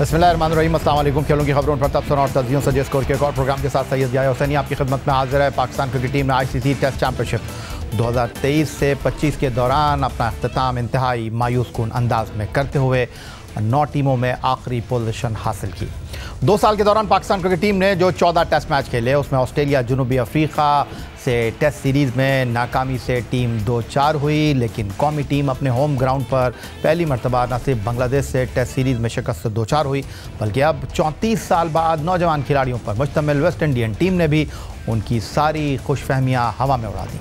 बिस्मिल्लाहिर्रहमानिर्रहीम, अस्सलाम वालेकुम। खेलों की खबरों पर तबसरा और तजियों से स्कोर के एक और प्रोग्राम के साथ सैयद याह्या हुसैनी आपकी खिदमत में हाजिर है। पाकिस्तान क्रिकेट टीम ने ICC टेस्ट चैंपियनशिप 2023 से 25 के दौरान अपना अख्ताम इंतहाई मायूस कुन अंदाज में करते हुए 9 टीमों में आखिरी पोजीशन हासिल की। 2 साल के दौरान पाकिस्तान क्रिकेट टीम ने जो 14 टेस्ट मैच खेले उसमें ऑस्ट्रेलिया, जनूबी अफ्रीका से टेस्ट सीरीज़ में नाकामी से टीम 2-4 हुई, लेकिन कौमी टीम अपने होम ग्राउंड पर पहली मरतबा न सिर्फ बांग्लादेश से टेस्ट सीरीज़ में शिकस्त से 2-4 हुई, बल्कि अब 34 साल बाद नौजवान खिलाड़ियों पर मुश्तमिल वेस्ट इंडियन टीम ने भी उनकी सारी खुशफहमियाँ हवा में उड़ा दी।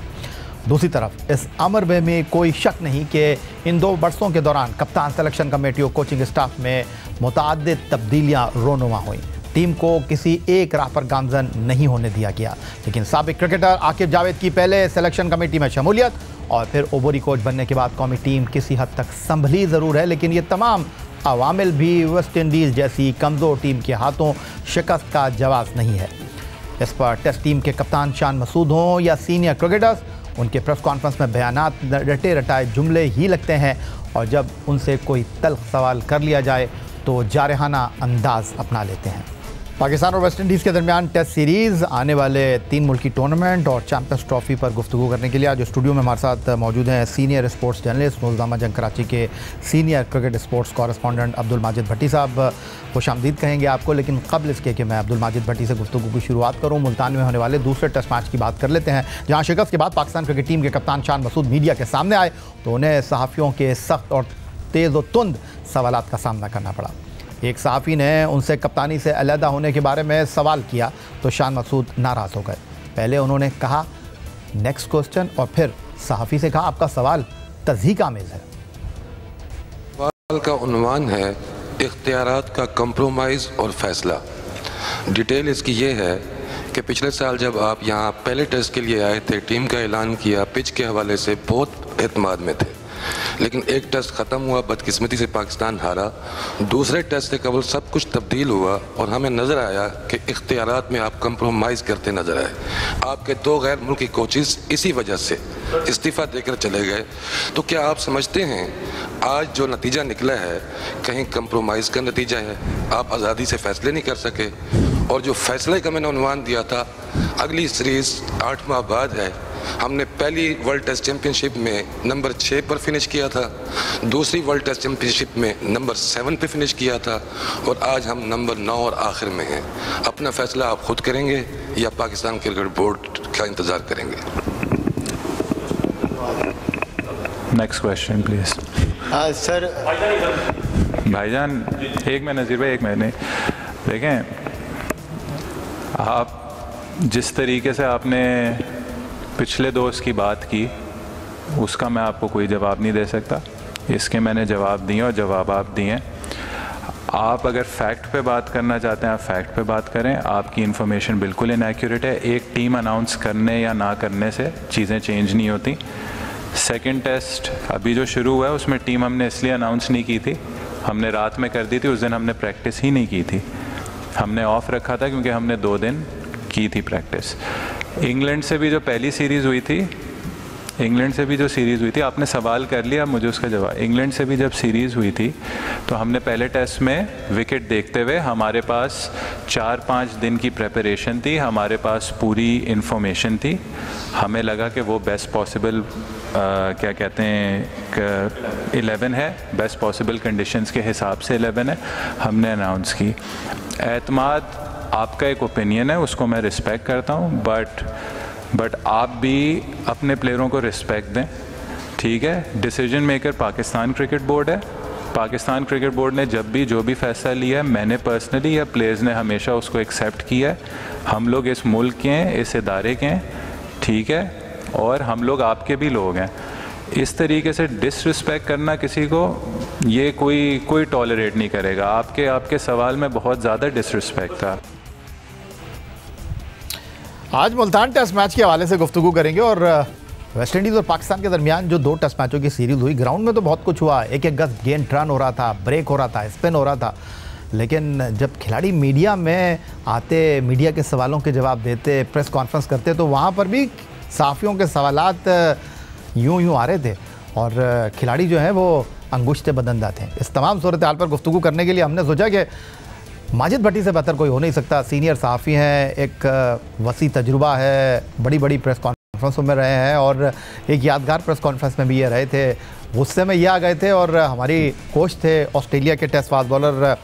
दूसरी तरफ इस अमर में कोई शक नहीं कि इन 2 बरसों के दौरान कप्तान, सिलेक्शन कमेटी और कोचिंग स्टाफ में मुतअद्दिद तब्दीलियाँ रोनुमा हुई। टीम को किसी एक राह पर गामजन नहीं होने दिया गया, लेकिन साबिक क्रिकेटर आकिब जावेद की पहले सिलेक्शन कमेटी में शमूलियत और फिर ओवरी कोच बनने के बाद कौमी टीम किसी हद तक संभली ज़रूर है, लेकिन ये तमाम अवामिल भी वेस्ट इंडीज़ जैसी कमज़ोर टीम के हाथों शिकस्त का जवाब नहीं है। इस पर टेस्ट टीम के कप्तान शान मसूद हों या सीनियर क्रिकेटर्स, उनके प्रेस कॉन्फ्रेंस में बयानात रटे रटाए जुमले ही लगते हैं, और जब उनसे कोई तल्ख सवाल कर लिया जाए तो जारहाना अंदाज अपना लेते हैं। पाकिस्तान और वेस्ट इंडीज़ के दरमियान टेस्ट सीरीज़, आने वाले 3 मुल्की टूर्नामेंट और चैंपियंस ट्रॉफी पर गुफ्तगू करने के लिए आज स्टूडियो में हमारे साथ मौजूद हैं senior sports journalist, मुल्ज़ामा Jang Karachi के senior cricket sports correspondent Abdul Majid Bhatti साहब। खुशामदीद कहेंगे आपको, लेकिन कबल इसके कि मैं अब्दुल माजिद भट्टी से गुफ्तगू की शुरुआत करूँ, मुल्तान में होने वाले दूसरे टेस्ट मैच की बात कर लेते हैं, जहाँ शिकस्त के बाद पाकिस्तान क्रिकेट टीम के कप्तान शान मसूद मीडिया के सामने आए तो उन्हें सहाफ़ियों के सख्त और तेज़ व तुंद सवालात का सामना करना पड़ा। एक सहाफ़ी ने उनसे कप्तानी से अलहदा होने के बारे में सवाल किया तो शान मसूद नाराज़ हो गए। पहले उन्होंने कहा नेक्स्ट क्वेश्चन, और फिर सहाफ़ी से कहा आपका सवाल तज़हीक आमेज़ है। सवाल का उन्वान है इख्तियारात का कंप्रोमाइज़ और फैसला। डिटेल इसकी ये है कि पिछले साल जब आप यहाँ पहले टेस्ट के लिए आए थे, टीम का ऐलान किया, पिच के हवाले से बहुत एतमाद में थे, लेकिन एक टेस्ट ख़त्म हुआ, बदकिस्मती से पाकिस्तान हारा। दूसरे टेस्ट से कबल सब कुछ तब्दील हुआ और हमें नज़र आया कि इख्तियारात में आप कंप्रोमाइज़ करते नज़र आए। आपके 2 गैर मुल्की कोचेस इसी वजह से इस्तीफ़ा देकर चले गए। तो क्या आप समझते हैं आज जो नतीजा निकला है कहीं कंप्रोमाइज़ का नतीजा है? आप आज़ादी से फ़ैसले नहीं कर सके, और जो फैसले का मैंने उन्वान दिया था अगली सीरीज़ 8 माह बाद है। हमने पहली वर्ल्ड टेस्ट चैम्पियनशिप में नंबर 6 पर फिनिश किया था, दूसरी वर्ल्ड टेस्ट चैम्पियनशिप में नंबर 7 पे फिनिश किया था, और आज हम नंबर 9 और आखिर में हैं। अपना फैसला आप खुद करेंगे या पाकिस्तान क्रिकेट बोर्ड का इंतज़ार करेंगे? Next question please. सर भाईजान, एक मिनट नज़ीर भाई, एक मिनट। देखें, आप जिस तरीके से आपने पिछले दोस्त की बात की उसका मैं आपको कोई जवाब नहीं दे सकता। इसके मैंने जवाब दिए और जवाब आप दिए। आप अगर फैक्ट पे बात करना चाहते हैं आप फैक्ट पे बात करें। आपकी इन्फॉर्मेशन बिल्कुल इनएक्यूरेट है। एक टीम अनाउंस करने या ना करने से चीज़ें चेंज नहीं होती। सेकंड टेस्ट अभी जो शुरू हुआ है उसमें टीम हमने इसलिए अनाउंस नहीं की थी, हमने रात में कर दी थी, उस दिन हमने प्रैक्टिस ही नहीं की थी। हमने ऑफ रखा था क्योंकि हमने 2 दिन की थी प्रैक्टिस। इंग्लैंड से भी जो पहली सीरीज़ हुई थी, आपने सवाल कर लिया, मुझे उसका जवाब। इंग्लैंड से भी जब सीरीज़ हुई थी तो हमने पहले टेस्ट में विकेट देखते हुए हमारे पास 4-5 दिन की प्रेपरेशन थी, हमारे पास पूरी इन्फॉर्मेशन थी। हमें लगा कि वो बेस्ट पॉसिबल 11 है, बेस्ट पॉसिबल कंडीशंस के हिसाब से 11 है, हमने अनाउंस की। एतमाद आपका एक ओपिनियन है, उसको मैं रिस्पेक्ट करता हूँ, बट आप भी अपने प्लेयरों को रिस्पेक्ट दें, ठीक है? Decision maker Pakistan cricket board है। पाकिस्तान क्रिकेट बोर्ड ने जब भी जो भी फैसला लिया है, मैंने पर्सनली या प्लेयर्स ने हमेशा उसको एक्सेप्ट किया है। हम लोग इस मुल्क के हैं, इस इदारे के हैं, ठीक है, और हम लोग आपके भी लोग हैं। इस तरीके से डिसरिस्पेक्ट करना किसी को, ये कोई टॉलरेट नहीं करेगा। आपके सवाल में बहुत ज़्यादा डिसरिस्पेक्ट था। आज मुल्तान टेस्ट मैच के हवाले से गुफ्तगू करेंगे, और वेस्ट इंडीज़ और पाकिस्तान के दरमियान जो 2 टेस्ट मैचों की सीरीज़ हुई, ग्राउंड में तो बहुत कुछ हुआ। एक गज गेंद टर्न हो रहा था, ब्रेक हो रहा था, स्पिन हो रहा था, लेकिन जब खिलाड़ी मीडिया में आते, मीडिया के सवालों के जवाब देते, प्रेस कॉन्फ्रेंस करते, तो वहाँ पर भी सहाफ़ियों के सवालात यूं आ रहे थे, और खिलाड़ी जो हैं वो अंगुश्ते बदंदा थे। इस तमाम सूरत हाल पर गुफ्तगू करने के लिए हमने सोचा कि माजिद भट्टी से बेहतर कोई हो नहीं सकता। सीनियर सहाफ़ी हैं, एक वसी तजुर्बा है, बड़ी बड़ी प्रेस कॉन्फ्रेंसों में रहे हैं और एक यादगार प्रेस कॉन्फ्रेंस में भी ये रहे थे। गुस्से में ये आ गए थे और हमारी कोच थे ऑस्ट्रेलिया के test fast bowler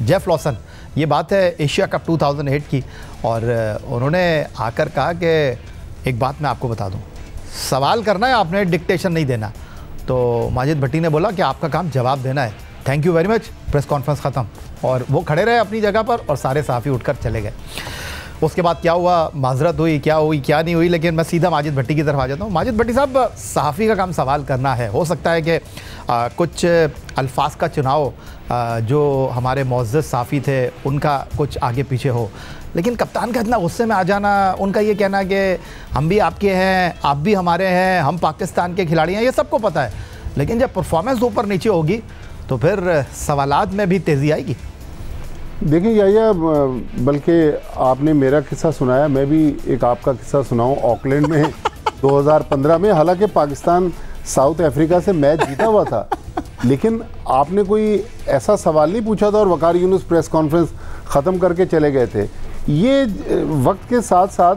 Jeff Lawson. ये बात है एशिया कप 2008 की, और उन्होंने आकर कहा कि एक बात मैं आपको बता दूं, सवाल करना है आपने, डिक्टेशन नहीं देना। तो माजिद भट्टी ने बोला कि आपका काम जवाब देना है, thank you very much. Press conference ख़त्म और वो खड़े रहे अपनी जगह पर और सारे सहाफ़ी उठकर चले गए। उसके बाद क्या हुआ, माजरत हुई क्या नहीं हुई, लेकिन मैं सीधा माजिद भट्टी की तरफ आ जाता हूँ। माजिद भट्टी साहब, सहाफ़ी का काम सवाल करना है। हो सकता है कि कुछ अल्फाज का चुनाव जो हमारे मुअज़्ज़ज़ सहाफ़ी थे उनका कुछ आगे पीछे हो, लेकिन कप्तान का इतना गुस्से में आ जाना, उनका ये कहना कि हम भी आपके हैं, आप भी हमारे हैं, हम पाकिस्तान के खिलाड़ी हैं, ये सबको पता है, लेकिन जब परफॉर्मेंस ऊपर नीचे होगी तो फिर सवालात में भी तेज़ी आएगी। देखिए याया, बल्कि आपने मेरा किस्सा सुनाया, मैं भी एक आपका किस्सा सुनाऊं। ऑकलैंड में 2015 में, हालांकि पाकिस्तान साउथ अफ्रीका से मैच जीता हुआ था, लेकिन आपने कोई ऐसा सवाल नहीं पूछा था और वकार यूनुस प्रेस कॉन्फ्रेंस ख़त्म करके चले गए थे। ये वक्त के साथ साथ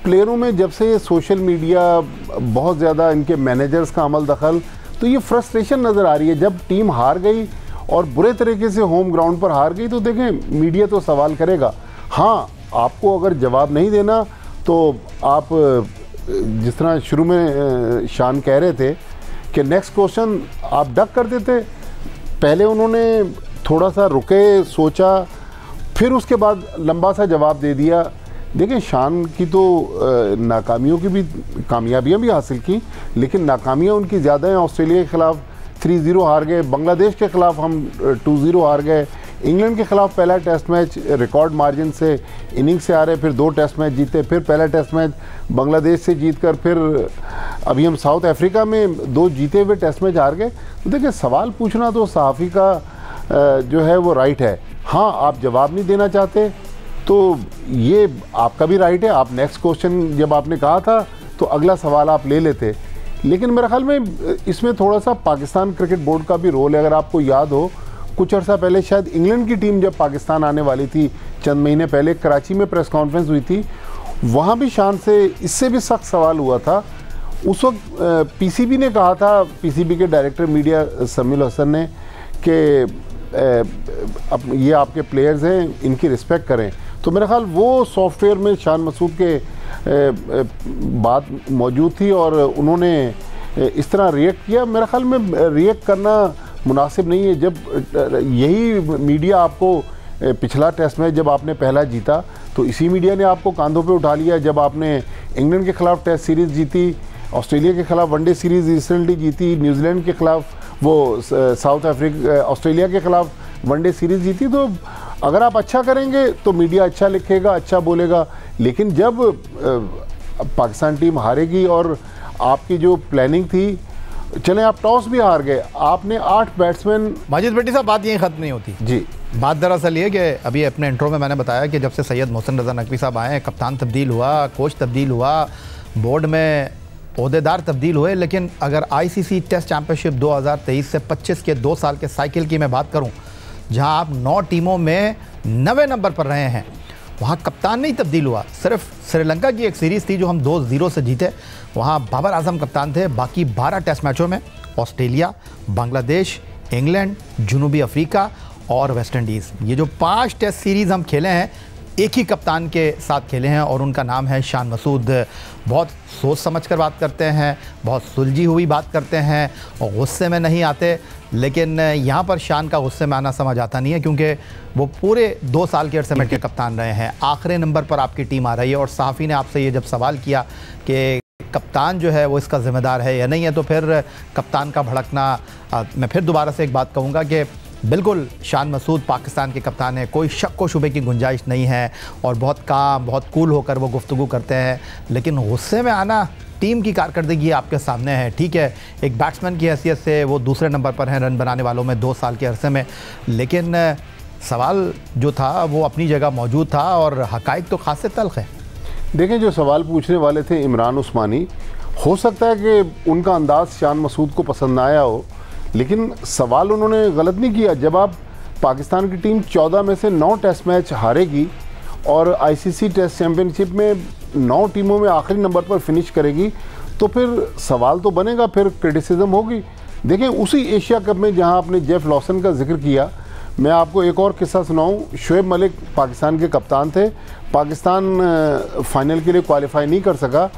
प्लेयरों में जब से सोशल मीडिया, बहुत ज़्यादा इनके मैनेजर्स का अमल दखल, तो ये फ्रस्ट्रेशन नज़र आ रही है। जब टीम हार गई और बुरे तरीके से होम ग्राउंड पर हार गई तो देखें, मीडिया तो सवाल करेगा। हाँ, आपको अगर जवाब नहीं देना तो आप जिस तरह शुरू में शान कह रहे थे कि नेक्स्ट क्वेश्चन आप डक कर देते। पहले उन्होंने थोड़ा सा रुके, सोचा, फिर उसके बाद लंबा सा जवाब दे दिया। देखिए, शान की तो नाकामियों की भी, कामयाबियां भी हासिल की, लेकिन नाकामियां उनकी ज़्यादा हैं। ऑस्ट्रेलिया के ख़िलाफ़ 3-0 हार गए, बांग्लादेश के ख़िलाफ़ हम 2-0 हार गए, इंग्लैंड के ख़िलाफ़ पहला टेस्ट मैच रिकॉर्ड मार्जिन से इनिंग से हारे, फिर 2 टेस्ट मैच जीते, फिर पहला टेस्ट मैच बांग्लादेश से जीतकर फिर अभी हम साउथ अफ्रीका में 2 जीते हुए टेस्ट मैच हार गए। तो देखिए, सवाल पूछना तो सहाफ़ी का जो है वो राइट है। हाँ, आप जवाब नहीं देना चाहते तो ये आपका भी राइट है। आप नेक्स्ट क्वेश्चन जब आपने कहा था तो अगला सवाल आप ले लेते, लेकिन मेरे ख्याल में इसमें थोड़ा सा पाकिस्तान क्रिकेट बोर्ड का भी रोल है। अगर आपको याद हो, कुछ अर्सा पहले शायद इंग्लैंड की टीम जब पाकिस्तान आने वाली थी, चंद महीने पहले कराची में प्रेस कॉन्फ्रेंस हुई थी, वहाँ भी शान से इससे भी सख्त सवाल हुआ था। उस वक्त पीसीबी ने कहा था, पीसीबी के डायरेक्टर मीडिया समील हसन ने, कि ये आपके प्लेयर्स हैं, इनकी रिस्पेक्ट करें। तो मेरा ख्याल वो सॉफ्टवेयर में शान मसूद के बात मौजूद थी और उन्होंने इस तरह रिएक्ट किया। मेरा ख्याल में रिएक्ट करना मुनासिब नहीं है। जब यही मीडिया आपको पिछला टेस्ट मैच जब आपने पहला जीता तो इसी मीडिया ने आपको कांधों पे उठा लिया। जब आपने इंग्लैंड के ख़िलाफ़ टेस्ट सीरीज़ जीती, ऑस्ट्रेलिया के ख़िलाफ़ वनडे सीरीज़ रिसेंटली जीती, न्यूजीलैंड के ख़िलाफ़ वो साउथ अफ्रीका, ऑस्ट्रेलिया के ख़िलाफ़ वनडे सीरीज़ जीती। तो अगर आप अच्छा करेंगे तो मीडिया अच्छा लिखेगा, अच्छा बोलेगा, लेकिन जब पाकिस्तान टीम हारेगी और आपकी जो प्लानिंग थी, चलें आप टॉस भी हार गए, आपने 8 बैट्समैन। माजिद भट्टी साहब, बात यहीं ख़त्म नहीं होती जी। बात दरअसल ये कि अभी अपने इंट्रो में मैंने बताया कि जब से सैयद मोहसिन रज़ा नकवी साहब आए, कप्तान तब्दील हुआ, कोच तब्दील हुआ, बोर्ड में ओहदेदार तब्दील हुए, लेकिन अगर आईसीसी टेस्ट चैम्पियनशिप 2023 से 25 के 2 साल के साइकिल की मैं बात करूं, जहां आप 9 टीमों में 9वें नंबर पर रहे हैं, वहां कप्तान नहीं तब्दील हुआ। सिर्फ श्रीलंका की एक सीरीज़ थी जो हम 2-0 से जीते, वहां बाबर आजम कप्तान थे। बाकी 12 टेस्ट मैचों में ऑस्ट्रेलिया, बांग्लादेश, इंग्लैंड, जनूबी अफ्रीका और वेस्ट इंडीज़, ये जो 5 टेस्ट सीरीज़ हम खेले हैं, एक ही कप्तान के साथ खेले हैं और उनका नाम है शान मसूद। बहुत सोच समझ कर बात करते हैं, बहुत सुलझी हुई बात करते हैं और गुस्से में नहीं आते, लेकिन यहाँ पर शान का गुस्से में आना समझ आता नहीं है, क्योंकि वो पूरे 2 साल के अरसे में के कप्तान रहे हैं। आखिरी नंबर पर आपकी टीम आ रही है और सहाफ़ी ने आपसे ये जब सवाल किया कि कप्तान जो है वो इसका ज़िम्मेदार है या नहीं है, तो फिर कप्तान का भड़कना, मैं फिर दोबारा से एक बात कहूँगा कि बिल्कुल शान मसूद पाकिस्तान के कप्तान है, कोई शक व शुबे की गुंजाइश नहीं है और बहुत काम, बहुत कूल होकर वो गुफ्तगू करते हैं, लेकिन गुस्से में आना टीम की कारकर्दगी आपके सामने है। ठीक है, एक बैट्समैन की हैसियत से वो दूसरे नंबर पर हैं रन बनाने वालों में 2 साल के अरसे में, लेकिन सवाल जो था वो अपनी जगह मौजूद था और हक़ाइक़ तो खासे तल्ख़ है। देखें, जो सवाल पूछने वाले थे इमरान उस्मानी, हो सकता है कि उनका अंदाज़ शान मसूद को पसंद ना आया हो, लेकिन सवाल उन्होंने गलत नहीं किया। जब आप पाकिस्तान की टीम 14 में से 9 टेस्ट मैच हारेगी और आईसीसी टेस्ट चैंपियनशिप में 9 टीमों में आखिरी नंबर पर फिनिश करेगी, तो फिर सवाल तो बनेगा, फिर क्रिटिसिज्म होगी। देखें, उसी एशिया कप में जहां आपने जेफ लॉसन का जिक्र किया, मैं आपको एक और किस्सा सुनाऊं। शोएब मलिक पाकिस्तान के कप्तान थे, पाकिस्तान फाइनल के लिए क्वालिफाई नहीं कर सका।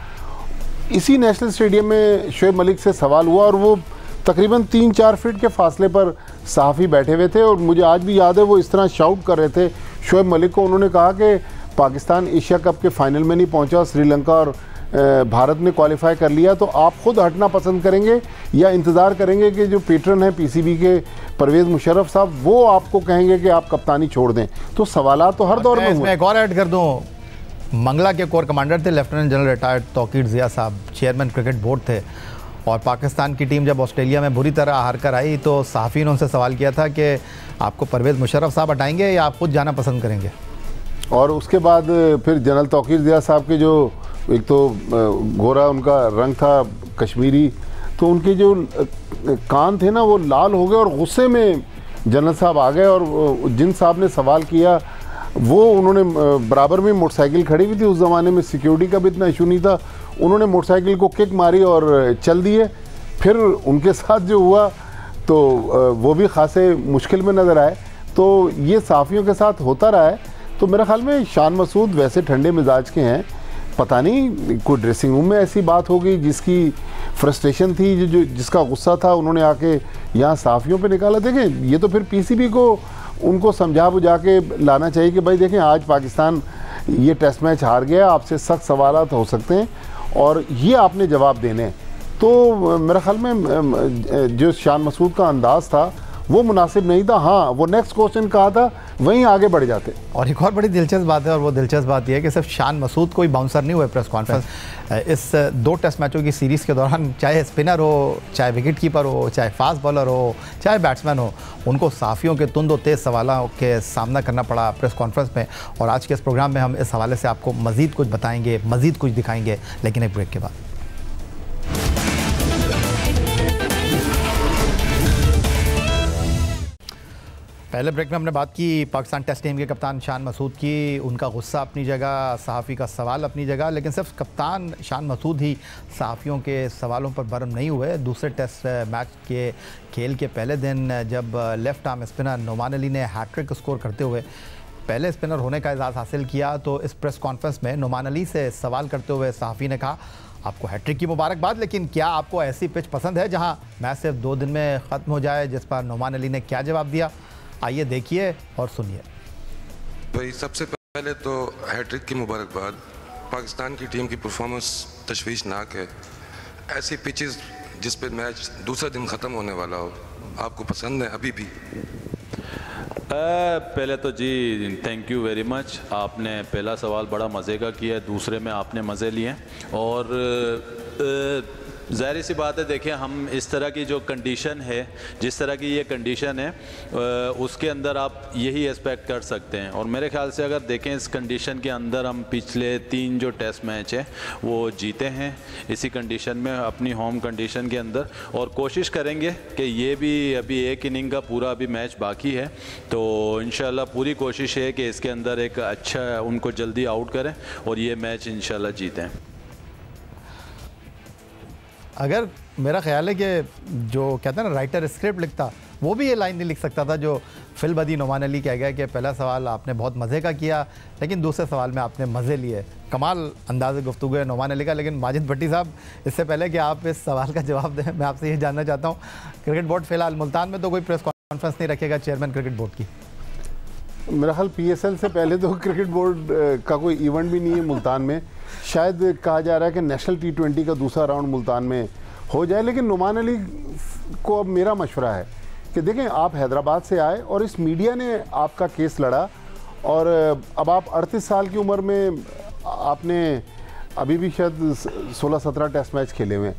इसी नेशनल स्टेडियम में शोएब मलिक से सवाल हुआ और वो तकरीबन 3-4 फीट के फासले पर सहाफ़ी बैठे हुए थे, और मुझे आज भी याद है वो इस तरह शाउट कर रहे थे शोएब मलिक को। उन्होंने कहा कि पाकिस्तान एशिया कप के फाइनल में नहीं पहुंचा, श्रीलंका और भारत ने क्वालिफाई कर लिया, तो आप खुद हटना पसंद करेंगे या इंतज़ार करेंगे कि जो पैटर्न है पीसीबी के परवेज़ मुशर्रफ साहब, वो आपको कहेंगे कि आप कप्तानी छोड़ दें? तो सवालात तो हर दौर में हुए। एक और ऐड कर दूं, मंगला के कोर कमांडर थे lieutenant general retired Tauqir Zia साहब, चेयरमैन क्रिकेट बोर्ड थे, और पाकिस्तान की टीम जब ऑस्ट्रेलिया में बुरी तरह हार कर आई तो सहाफ़ी ने उनसे सवाल किया था कि आपको परवेज़ मुशर्रफ साहब हटाएंगे या आप खुद जाना पसंद करेंगे? और उसके बाद फिर जनरल तौकीर ज़िया साहब के जो एक तो गोरा उनका रंग था कश्मीरी, तो उनके जो कान थे ना वो लाल हो गए और गुस्से में जनरल साहब आ गए, और जिन साहब ने सवाल किया वो उन्होंने बराबर में मोटरसाइकिल खड़ी हुई थी, उस ज़माने में सिक्योरिटी का भी इतना इशू नहीं था, उन्होंने मोटरसाइकिल को किक मारी और चल दिए। फिर उनके साथ जो हुआ तो वो भी खासे मुश्किल में नज़र आए। तो ये सहाफ़ियों के साथ होता रहा है। तो मेरे ख्याल में शान मसूद वैसे ठंडे मिजाज के हैं, पता नहीं कोई ड्रेसिंग रूम में ऐसी बात हो गई जिसकी फ्रस्ट्रेशन थी, जो जिसका गुस्सा था, उन्होंने आके यहाँ सहाफ़ियों पे निकाला। देखें, ये तो फिर पीसीबी को उनको समझा बुझा के लाना चाहिए कि भाई देखें, आज पाकिस्तान ये टेस्ट मैच हार गया, आपसे सख्त सवालात हो सकते हैं और ये आपने जवाब देने। तो मेरे ख्याल में जो शान मसूद का अंदाज़ था वो मुनासिब नहीं था। हाँ, वो नेक्स्ट क्वेश्चन कहा था, वहीं आगे बढ़ जाते। और एक और बड़ी दिलचस्प बात है, और वो दिलचस्प बात यह है कि सिर्फ शान मसूद कोई बाउंसर नहीं हुए प्रेस कॉन्फ्रेंस। इस 2 टेस्ट मैचों की सीरीज़ के दौरान चाहे स्पिनर हो, चाहे विकेट कीपर हो, चाहे फास्ट बॉलर हो, चाहे बैट्समैन हो, उनको सहाफ़ियों के तुंद और तेज़ सवालों के सामना करना पड़ा प्रेस कॉन्फ्रेंस में। और आज के इस प्रोग्राम में हम इस हवाले से आपको मज़ीद कुछ बताएंगे, मज़ीद कुछ दिखाएंगे, लेकिन एक ब्रेक के बाद। पहले ब्रेक में हमने बात की पाकिस्तान टेस्ट टीम के कप्तान शान मसूद की, उनका गुस्सा अपनी जगह, सहाफ़ी का सवाल अपनी जगह, लेकिन सिर्फ कप्तान शान मसूद ही सहाफ़ियों के सवालों पर बर्म नहीं हुए। दूसरे टेस्ट मैच के खेल के पहले दिन जब left arm spinner Noman Ali ने हैट्रिक स्कोर करते हुए पहले स्पिनर होने का एजाज़ हासिल किया, तो इस प्रेस कॉन्फ्रेंस में नोमान अली से सवाल करते हुए सहाफ़ी ने कहा, आपको हैट्रिक की मुबारकबाद, लेकिन क्या आपको ऐसी पिच पसंद है जहाँ मैच सिर्फ 2 दिन में ख़त्म हो जाए? जिस पर नोमान अली ने क्या जवाब दिया, आइए देखिए और सुनिए। भाई, सबसे पहले तो हैट्रिक की मुबारकबाद। पाकिस्तान की टीम की परफॉर्मेंस तशवीशनाक है। ऐसी पिचेस जिस पे मैच दूसरा दिन ख़त्म होने वाला हो, आपको पसंद है अभी भी? पहले तो जी थैंक यू वेरी मच। आपने पहला सवाल बड़ा मज़े का किया, दूसरे में आपने मज़े लिए, और ज़ाहिर सी बात है, देखिए हम इस तरह की जो कंडीशन है, जिस तरह की ये कंडीशन है, उसके अंदर आप यही एक्सपेक्ट कर सकते हैं। और मेरे ख्याल से अगर देखें इस कंडीशन के अंदर हम पिछले 3 जो टेस्ट मैच है वो जीते हैं इसी कंडीशन में, अपनी होम कंडीशन के अंदर, और कोशिश करेंगे कि ये भी अभी एक इनिंग का पूरा अभी मैच बाकी है, तो इंशाल्लाह पूरी कोशिश है कि इसके अंदर एक अच्छा उनको जल्दी आउट करें और ये मैच इंशाल्लाह जीतें। अगर मेरा ख्याल है कि जो कहता है ना राइटर स्क्रिप्ट लिखता, वो भी ये लाइन नहीं लिख सकता था जो फिल बदी नोमान अली कह गया कि पहला सवाल आपने बहुत मज़े का किया, लेकिन दूसरे सवाल में आपने मज़े लिए। कमाल अंदाज़ गुफ्तगू है नोमान अली का। लेकिन माजिद भट्टी साहब, इससे पहले कि आप इस सवाल का जवाब दें, मैं आपसे ये जानना चाहता हूँ, क्रिकेट बोर्ड फ़िलहाल मुल्तान में तो कोई प्रेस कॉन्फ्रेंस नहीं रखेगा चेयरमैन क्रिकेट बोर्ड की? मेरा ख्याल PSL से पहले तो क्रिकेट बोर्ड का कोई इवेंट भी नहीं है मुल्तान में। शायद कहा जा रहा है कि नेशनल T20 का दूसरा राउंड मुल्तान में हो जाए। लेकिन नोमान अली को अब मेरा मशवरा है कि देखें, आप हैदराबाद से आए और इस मीडिया ने आपका केस लड़ा, और अब आप 38 साल की उम्र में आपने अभी भी शायद 16-17 टेस्ट मैच खेले हुए हैं,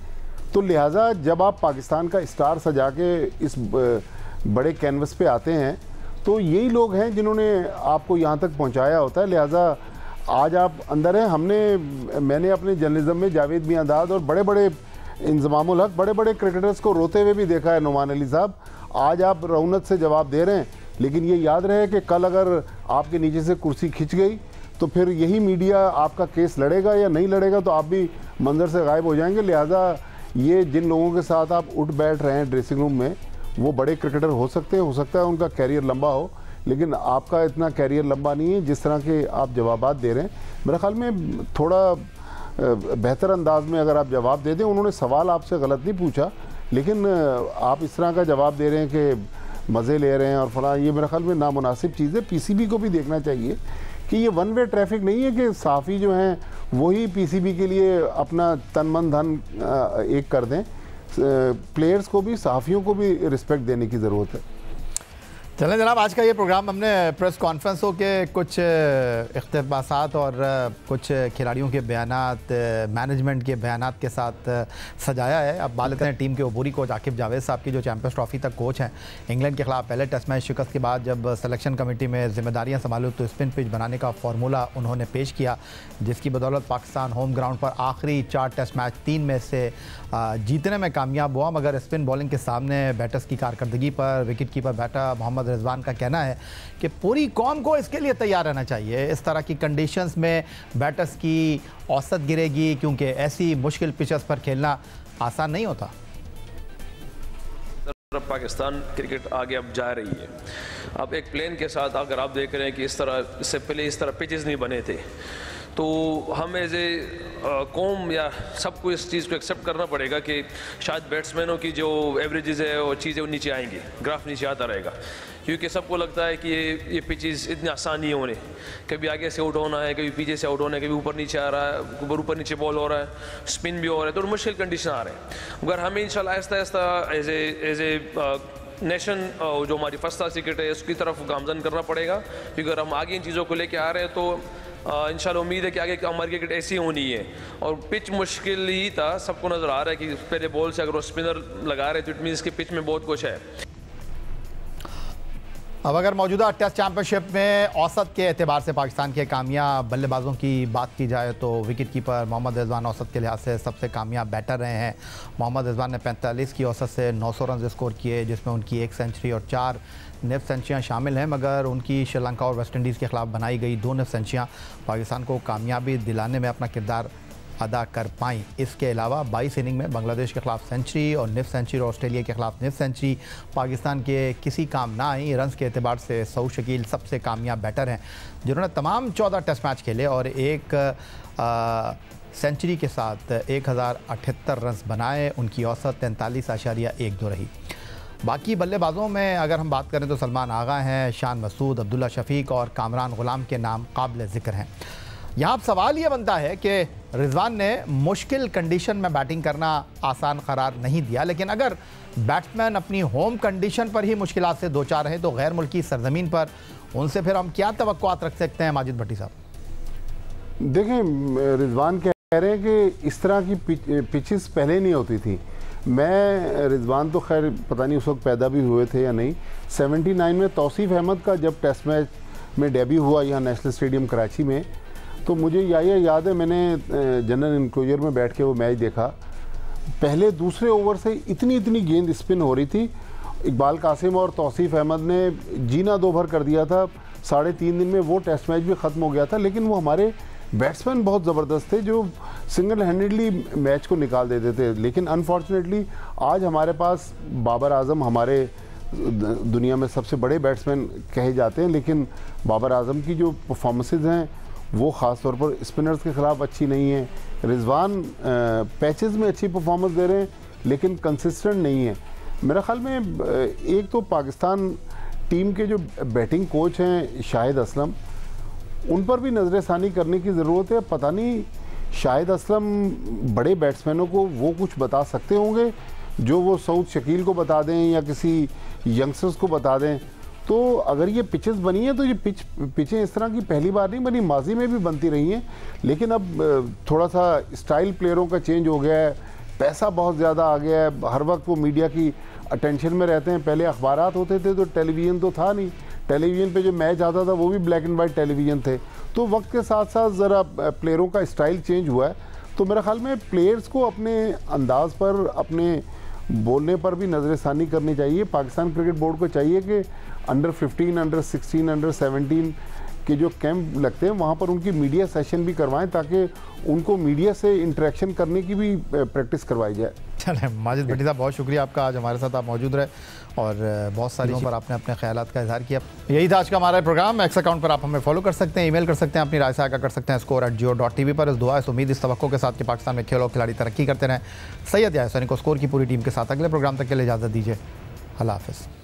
तो लिहाजा जब आप पाकिस्तान का स्टार सजा के इस बड़े कैनवस पे आते हैं तो यही लोग हैं जिन्होंने आपको यहाँ तक पहुँचाया होता है। लिहाजा आज आप अंदर हैं। मैंने अपने जर्नलिज्म में जावेद मियांदाद और बड़े बड़े इंजमामुल हक, बड़े बड़े क्रिकेटर्स को रोते हुए भी देखा है नुमान अली साहब। आज आप रौनक से जवाब दे रहे हैं, लेकिन ये याद रहे कि कल अगर आपके नीचे से कुर्सी खिंच गई तो फिर यही मीडिया आपका केस लड़ेगा या नहीं लड़ेगा, तो आप भी मंजर से गायब हो जाएंगे। लिहाजा ये जिन लोगों के साथ आप उठ बैठ रहे हैं ड्रेसिंग रूम में, वो बड़े क्रिकेटर हो सकते हैं, हो सकता है उनका कैरियर लंबा हो, लेकिन आपका इतना कैरियर लंबा नहीं है जिस तरह के आप जवाबात दे रहे हैं। मेरे ख्याल में थोड़ा बेहतर अंदाज में अगर आप जवाब दे दें। उन्होंने सवाल आपसे गलत नहीं पूछा, लेकिन आप इस तरह का जवाब दे रहे हैं कि मज़े ले रहे हैं और फला, ये मेरे ख्याल में नामुनासिब चीज़ है। पीसीबी को भी देखना चाहिए कि ये वन वे ट्रैफिक नहीं है कि सहाफ़ी जो हैं वही पीसीबी के लिए अपना तन मन धन एक कर दें। प्लेयर्स को भी, सहाफ़ियों को भी रिस्पेक्ट देने की ज़रूरत है। चलें जनाब, आज का ये प्रोग्राम हमने प्रेस कॉन्फ्रेंसों के कुछ इक़्तिबासात और कुछ खिलाड़ियों के बयानात, मैनेजमेंट के बयानात के साथ सजाया है। अब बात लेते हैं टीम के अबूरी कोच आकिब जावेद साहब की, जो चैंपियंस ट्रॉफी तक कोच हैं। इंग्लैंड के खिलाफ पहले टेस्ट मैच शिकस्त के बाद जब सिलेक्शन कमेटी में जिम्मेदारियाँ संभाली तो स्पिन पिच बनाने का फार्मूला उन्होंने पेश किया, जिसकी बदौलत पाकिस्तान होम ग्राउंड पर आखिरी 4 टेस्ट मैच 3 में से जीतने में कामयाब हुआ। मगर स्पिन बॉलिंग के सामने बैटर्स की कारकर्दगी पर wicket keeper batter Mohammad Rizwan का कहना है कि पूरी कौम को इसके लिए तैयार रहना चाहिए। इस तरह की कंडीशंस में बैटर्स की औसत गिरेगी, क्योंकि ऐसी मुश्किल पिचेस पर खेलना आसान नहीं होता। पाकिस्तान क्रिकेट आगे अब जा रही है। अब एक प्लेन के साथ अगर आप देख रहे हैं कि इस तरह, इससे पहले इस तरह पिचेस नहीं बने थे, तो हम एज ए कौम या सबको इस चीज़ को एक्सेप्ट करना पड़ेगा कि शायद बैट्समैनों की जो एवरेजेस है वो चीज़ें वो नीचे आएंगी, ग्राफ नीचे आता रहेगा, क्योंकि सबको लगता है कि ये पिचेस इतनी आसान नहीं होने, कभी आगे से आउट होना है, कभी पीछे से आउट होना है, कभी ऊपर नीचे आ रहा है, ऊपर नीचे बॉल हो रहा है, स्पिन भी हो रहा है, तो मुश्किल कंडीशन आ रहे हैं। मगर हमें इंशाल्लाह Aahista Aahista as a nation जो हमारी फर्स्ट क्लास क्रिकेट है उसकी तरफ गामजन करना पड़ेगा, क्योंकि अगर हम आगे इन चीज़ों को लेके आ रहे हैं तो इंशाल्लाह उम्मीद है कि आगे हमारी क्रिकेट ऐसी होनी है। और पिच मुश्किल ही था, सबको नज़र आ रहा है कि पहले बॉल से अगर वो स्पिनर लगा रहे तो इट मीन्स कि पिच में बहुत कुछ है। अब अगर मौजूदा टेस्ट चैंपियनशिप में औसत के एतबार से पाकिस्तान के कामयाब बल्लेबाजों की बात की जाए तो विकेट कीपर मोहम्मद रिजवान औसत के लिहाज से सबसे कामयाब बैटर रहे हैं। मोहम्मद रिजवान ने 45 की औसत से 900 रन स्कोर किए, जिसमें उनकी 1 सेंचुरी और 4 निफ सेंचुरियाँ शामिल हैं। मगर उनकी श्रीलंका और वेस्ट इंडीज़ के खिलाफ बनाई गई 2 निफ सेंचुरियाँ पाकिस्तान को कामयाबी दिलाने में अपना किरदार अदा कर पाई। इसके अलावा 22 इनिंग में बांग्लादेश के खिलाफ सेंचुरी और निफ सेंचुरी और ऑस्ट्रेलिया के खिलाफ निफ सेंचुरी पाकिस्तान के किसी काम ना आई। रन्स के एतबार से सऊद शकील सबसे कामयाब बैटर हैं, जिन्होंने तमाम 14 टेस्ट मैच खेले और एक सेंचुरी के साथ 1078 रन बनाए। उनकी औसत 43.12 रही। बाकी बल्लेबाजों में अगर हम बात करें तो सलमान आगा हैं, शान मसूद, अब्दुल्ला शफीक और कामरान गुलाम के नाम काबिल ज़िक्र हैं। यहाँ अब सवाल ये बनता है कि रिजवान ने मुश्किल कंडीशन में बैटिंग करना आसान करार नहीं दिया, लेकिन अगर बैट्समैन अपनी होम कंडीशन पर ही मुश्किलात से दो चार रहे तो गैर मुल्की सरजमीन पर उनसे फिर हम क्या तवक्कुआत रख सकते हैं? माजिद भट्टी साहब देखें, रिजवान कह रहे हैं कि इस तरह की पिचेस पहले नहीं होती थी। मैं रिजवान तो खैर पता नहीं उस वक्त पैदा भी हुए थे या नहीं। 79 में तौसीफ अहमद का जब टेस्ट मैच में डेब्यू हुआ यहाँ नेशनल स्टेडियम कराची में, तो मुझे याद है मैंने जनरल इनक्लोजर में बैठ के वो मैच देखा। पहले दूसरे ओवर से इतनी गेंद स्पिन हो रही थी, इकबाल कासिम और तौसीफ अहमद ने जीना दो भर कर दिया था। 3.5 दिन में वो टेस्ट मैच भी ख़त्म हो गया था, लेकिन वो हमारे बैट्समैन बहुत ज़बरदस्त थे जो सिंगल हैंडेडली मैच को निकाल देते थे। लेकिन अनफॉर्चुनेटली आज हमारे पास बाबर आजम हमारे दुनिया में सबसे बड़े बैट्समैन कहे जाते हैं, लेकिन बाबर आजम की जो परफॉर्मेंसेज हैं वो ख़ास तौर पर स्पिनर्स के ख़िलाफ़ अच्छी नहीं है। रिजवान पैचेस में अच्छी परफॉर्मेंस दे रहे हैं लेकिन कंसिस्टेंट नहीं है। मेरा ख्याल में एक तो पाकिस्तान टीम के जो बैटिंग कोच हैं शाहिद असलम, उन पर भी नज़रसानी करने की ज़रूरत है। पता नहीं शाहिद असलम बड़े बैट्समैनों को वो कुछ बता सकते होंगे जो वो सऊद शकील को बता दें या किसी यंगस्टर्स को बता दें। तो अगर ये पिचेस बनी हैं तो ये पिचें इस तरह की पहली बार नहीं बनी, माजी में भी बनती रही हैं, लेकिन अब थोड़ा सा स्टाइल प्लेयरों का चेंज हो गया है, पैसा बहुत ज़्यादा आ गया है, हर वक्त वो मीडिया की अटेंशन में रहते हैं। पहले अखबारात होते थे तो टेलीविज़न तो था नहीं, टेलीविज़न पे जो मैच आता था वो भी ब्लैक एंड वाइट टेलीविज़न थे। तो वक्त के साथ साथ ज़रा प्लेयरों का स्टाइल चेंज हुआ है, तो मेरा ख्याल में प्लेयर्स को अपने अंदाज पर, अपने बोलने पर भी नज़रसानी करनी चाहिए। पाकिस्तान क्रिकेट बोर्ड को चाहिए कि अंडर 15, अंडर 16, अंडर 17 के जो कैंप लगते हैं वहाँ पर उनकी मीडिया सेशन भी करवाएं, ताकि उनको मीडिया से इंटरेक्शन करने की भी प्रैक्टिस करवाई जाए। चलें, माजिद भट्टी साहब बहुत शुक्रिया आपका, आज हमारे साथ आप मौजूद रहे और बहुत सारी चीज़ों पर आपने अपने ख्यालात का इजहार किया। यही था आज का हमारा प्रोग्राम। एक्स अकाउंट पर आप हमें फॉलो कर सकते हैं, ईमेल कर सकते हैं, अपनी राय से आगा कर सकते हैं score@geo.tv पर। इस दुआ, इस उम्मीद, इस तवक्को के साथ कि पाकिस्तान में खेल और खिलाड़ी तरक्की करते रहें। सैयद याहिया हुसैनी को स्कोर की पूरी टीम के साथ अगले प्रोग्राम तक के लिए इजाज़त दीजिए। अल्लाह हाफ़िज़।